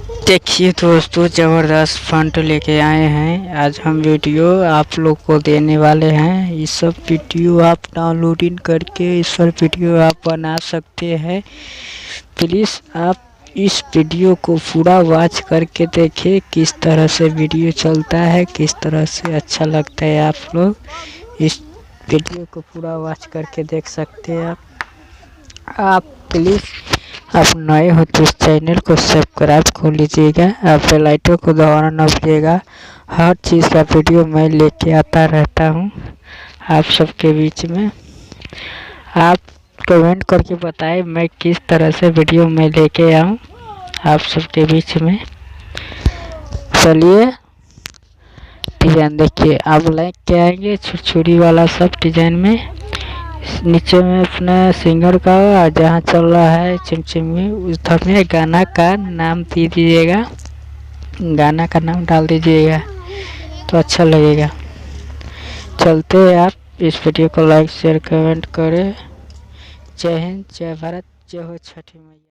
देखिए दोस्तों, ज़बरदस्त फंड लेके आए हैं। आज हम वीडियो आप लोग को देने वाले हैं। ये सब वीडियो आप डाउनलोडिंग करके इस पर वीडियो आप बना सकते हैं। प्लीज़ आप इस वीडियो को पूरा वॉच करके देखिए किस तरह से वीडियो चलता है, किस तरह से अच्छा लगता है। आप लोग इस वीडियो को पूरा वॉच करके देख सकते हैं। आप प्लीज़ आप नए हो तो इस चैनल को सब्सक्राइब कर लीजिएगा। आप बेल आइकन को दबाना न भूलिएगा। हर चीज़ का वीडियो मैं लेके आता रहता हूँ आप सबके बीच में। आप कमेंट करके बताएं मैं किस तरह से वीडियो मैं लेके आऊँ आप सबके बीच में। चलिए डिजाइन देखिए, आप लाइक के आएंगे छुरी वाला सब डिजाइन में। नीचे में अपना सिंगर का जहाँ चल रहा है चिमचिमी उस में गाना का नाम दे दीजिएगा, गाना का नाम डाल दीजिएगा तो अच्छा लगेगा। चलते हैं, आप इस वीडियो को लाइक शेयर कमेंट करें। जय हिंद, जय भारत, जय हो छठी मैया।